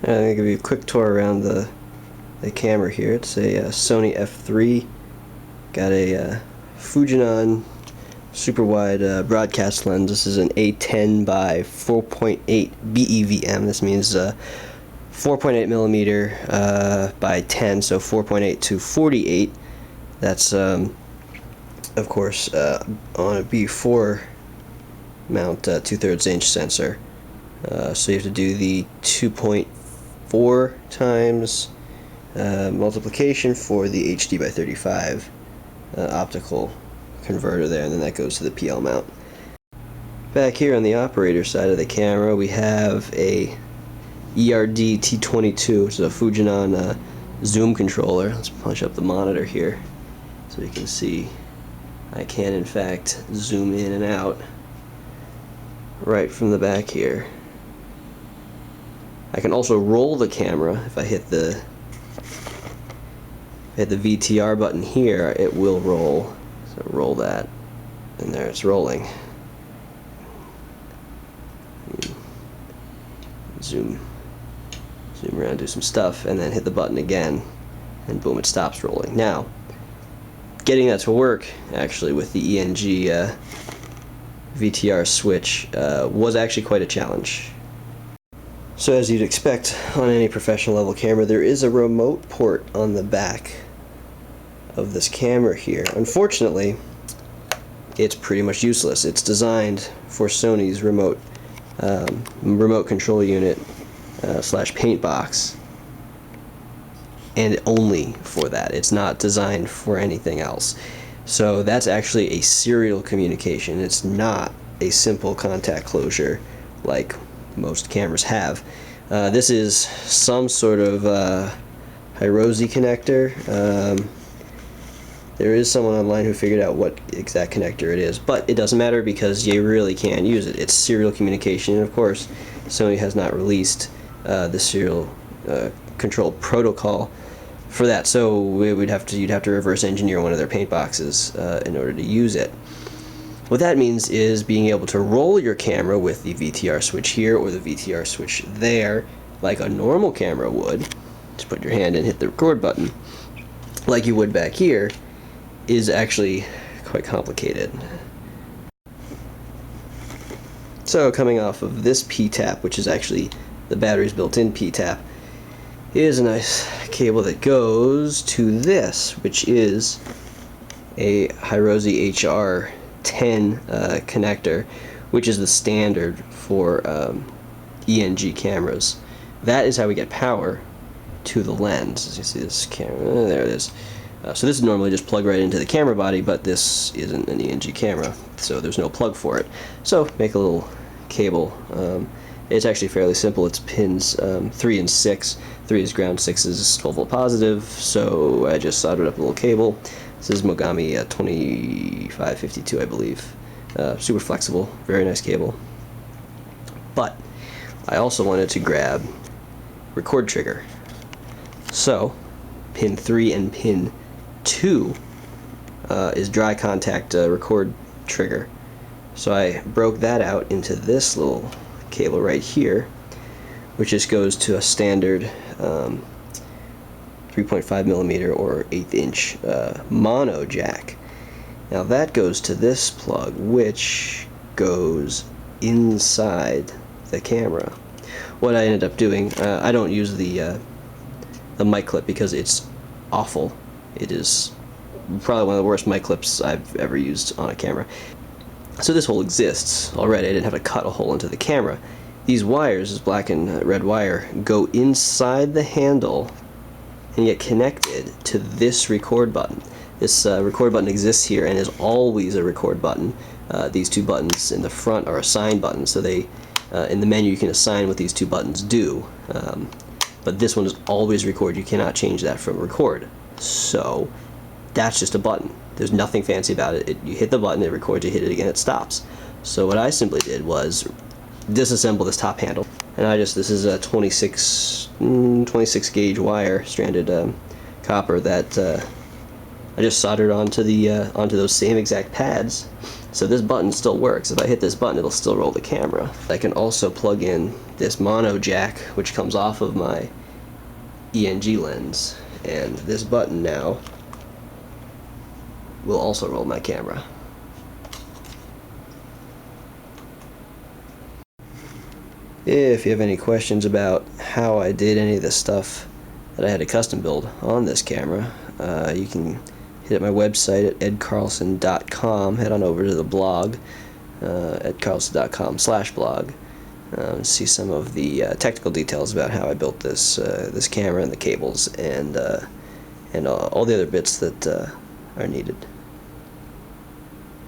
I'm going to give you a quick tour around the camera here. It's a Sony F3. Got a Fujinon super wide broadcast lens. This is an A10 by 4.8 BEVM. This means 4.8 millimeter by 10, so 4.8 to 48. That's of course on a B4 mount 2/3 inch sensor. So you have to do the 2.4 times multiplication for the HD by 35 optical converter there, and then that goes to the PL mount. Back here on the operator side of the camera, we have a ERD T22, which is a Fujinon zoom controller. Let's punch up the monitor here so you can see I can in fact zoom in and out right from the back here. I can also roll the camera. If I hit the VTR button here, it will roll. So roll that, and there it's rolling. Zoom around, do some stuff, and then hit the button again, and boom, it stops rolling. Now, getting that to work actually with the ENG VTR switch was actually quite a challenge. So as you'd expect on any professional level camera, there is a remote port on the back of this camera here. Unfortunately, it's pretty much useless. It's designed for Sony's remote control unit slash paint box, and only for that. It's not designed for anything else. So that's actually a serial communication. It's not a simple contact closure like most cameras have. This is some sort of Hirose connector. There is someone online who figured out what exact connector it is, but it doesn't matter because you really can't use it. It's serial communication, and of course Sony has not released the serial control protocol for that, so you'd have to reverse engineer one of their paint boxes in order to use it. What that means is being able to roll your camera with the VTR switch here or the VTR switch there, like a normal camera would. Just put your hand and hit the record button, like you would back here, is actually quite complicated. So coming off of this P-tap, which is actually the battery's built-in P-tap, is a nice cable that goes to this, which is a Hirose HR10 connector, which is the standard for ENG cameras. That is how we get power to the lens. As you see this camera, there it is. So this is normally just plug right into the camera body, but this isn't an ENG camera, so there's no plug for it. So make a little cable. It's actually fairly simple. It's pins 3 and 6. 3 is ground, 6 is 12 volt positive, so I just soldered up a little cable. This is Mogami 2552, I believe. Super flexible, very nice cable. But I also wanted to grab record trigger. So pin 3 and pin 2 is dry contact record trigger. So I broke that out into this little cable right here, which just goes to a standard 3.5 millimeter or 1/8 inch mono jack. Now that goes to this plug, which goes inside the camera. What I ended up doing, I don't use the mic clip because it's awful. It is probably one of the worst mic clips I've ever used on a camera. So this hole exists already. I didn't have to cut a hole into the camera. These wires, this black and red wire, go inside the handle and get connected to this record button. This record button exists here and is always a record button. These two buttons in the front are assign buttons, so they in the menu you can assign what these two buttons do. But this one is always record. You cannot change that from record. So that's just a button. There's nothing fancy about it. You hit the button, it records, you hit it again, it stops. So what I simply did was disassemble this top handle, and this is a 26 gauge wire, stranded copper, that I just soldered onto those same exact pads So this button still works. If I hit this button, it'll still roll the camera. I can also plug in this mono jack, which comes off of my ENG lens, and this button now will also roll my camera. If you have any questions about how I did any of the stuff that I had to custom build on this camera, you can hit my website at edcarlson.com, head on over to the blog, edcarlson.com/blog, see some of the technical details about how I built this this camera and the cables and all the other bits that are needed.